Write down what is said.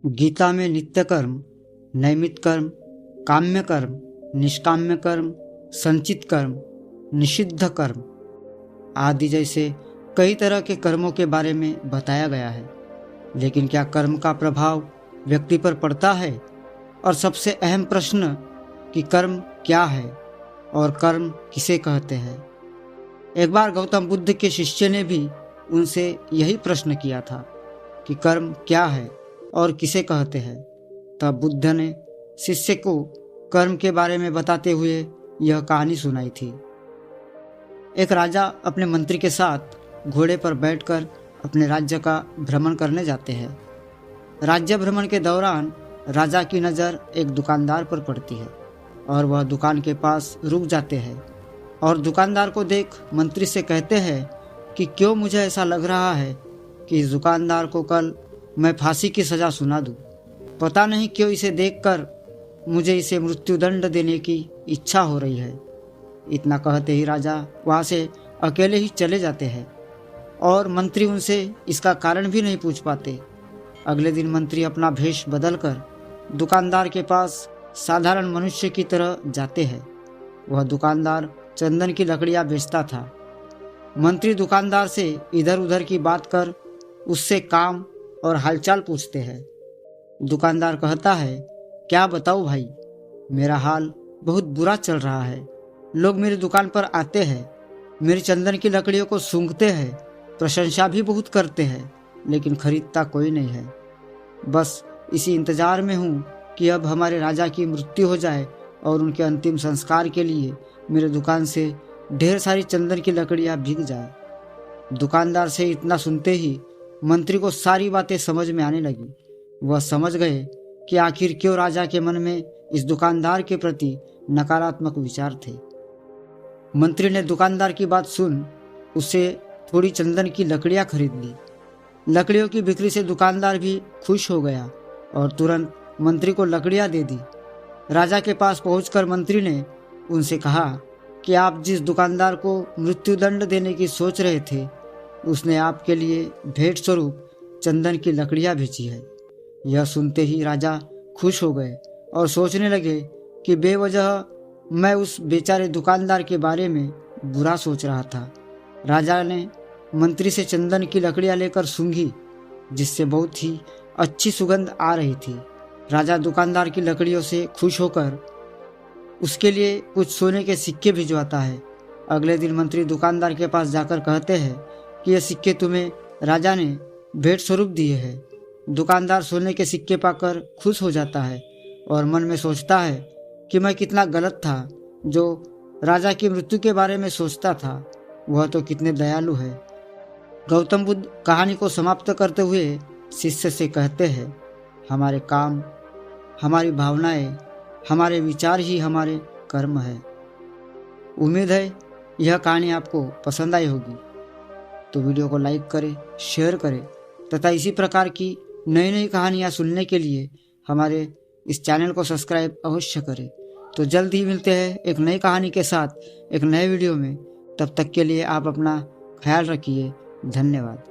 गीता में नित्य कर्म, नैमित कर्म, काम्य कर्म, निष्काम्य कर्म, संचित कर्म, निषिद्ध कर्म आदि जैसे कई तरह के कर्मों के बारे में बताया गया है। लेकिन क्या कर्म का प्रभाव व्यक्ति पर पड़ता है? और सबसे अहम प्रश्न कि कर्म क्या है और कर्म किसे कहते हैं? एक बार गौतम बुद्ध के शिष्य ने भी उनसे यही प्रश्न किया था कि कर्म क्या है और किसे कहते हैं। तब बुद्ध ने शिष्य को कर्म के बारे में बताते हुए यह कहानी सुनाई थी। एक राजा अपने मंत्री के साथ घोड़े पर बैठकर अपने राज्य का भ्रमण करने जाते हैं। राज्य भ्रमण के दौरान राजा की नज़र एक दुकानदार पर पड़ती है और वह दुकान के पास रुक जाते हैं और दुकानदार को देख मंत्री से कहते हैं कि क्यों मुझे ऐसा लग रहा है कि इस दुकानदार को कल मैं फांसी की सज़ा सुना दूं। पता नहीं क्यों इसे देखकर मुझे इसे मृत्युदंड देने की इच्छा हो रही है। इतना कहते ही राजा वहाँ से अकेले ही चले जाते हैं और मंत्री उनसे इसका कारण भी नहीं पूछ पाते। अगले दिन मंत्री अपना भेष बदलकर दुकानदार के पास साधारण मनुष्य की तरह जाते हैं। वह दुकानदार चंदन की लकड़ियाँ बेचता था। मंत्री दुकानदार से इधर उधर की बात कर उससे काम और हालचाल पूछते हैं। दुकानदार कहता है, क्या बताऊँ भाई, मेरा हाल बहुत बुरा चल रहा है। लोग मेरी दुकान पर आते हैं, मेरी चंदन की लकड़ियों को सूंघते हैं, प्रशंसा भी बहुत करते हैं, लेकिन खरीदता कोई नहीं है। बस इसी इंतजार में हूँ कि अब हमारे राजा की मृत्यु हो जाए और उनके अंतिम संस्कार के लिए मेरे दुकान से ढेर सारी चंदन की लकड़ियाँ भीग जाए। दुकानदार से इतना सुनते ही मंत्री को सारी बातें समझ में आने लगी। वह समझ गए कि आखिर क्यों राजा के मन में इस दुकानदार के प्रति नकारात्मक विचार थे। मंत्री ने दुकानदार की बात सुन उससे थोड़ी चंदन की लकड़ियाँ खरीद ली। लकड़ियों की बिक्री से दुकानदार भी खुश हो गया और तुरंत मंत्री को लकड़ियाँ दे दी। राजा के पास पहुंचकर मंत्री ने उनसे कहा कि आप जिस दुकानदार को मृत्युदंड देने की सोच रहे थे, उसने आपके लिए भेंट स्वरूप चंदन की लकड़ियाँ भेजी है। यह सुनते ही राजा खुश हो गए और सोचने लगे कि बेवजह मैं उस बेचारे दुकानदार के बारे में बुरा सोच रहा था। राजा ने मंत्री से चंदन की लकड़ियाँ लेकर सूंघी, जिससे बहुत ही अच्छी सुगंध आ रही थी। राजा दुकानदार की लकड़ियों से खुश होकर उसके लिए कुछ सोने के सिक्के भिजवाता है। अगले दिन मंत्री दुकानदार के पास जाकर कहते हैं कि ये सिक्के तुम्हें राजा ने भेंट स्वरूप दिए हैं। दुकानदार सोने के सिक्के पाकर खुश हो जाता है और मन में सोचता है कि मैं कितना गलत था जो राजा की मृत्यु के बारे में सोचता था। वह तो कितने दयालु है। गौतम बुद्ध कहानी को समाप्त करते हुए शिष्य से कहते हैं, हमारे काम, हमारी भावनाएं, हमारे विचार ही हमारे कर्म है। उम्मीद है यह कहानी आपको पसंद आई होगी। तो वीडियो को लाइक करें, शेयर करें तथा इसी प्रकार की नई नई कहानियाँ सुनने के लिए हमारे इस चैनल को सब्सक्राइब अवश्य करें। तो जल्द ही मिलते हैं एक नई कहानी के साथ एक नए वीडियो में। तब तक के लिए आप अपना ख्याल रखिए। धन्यवाद।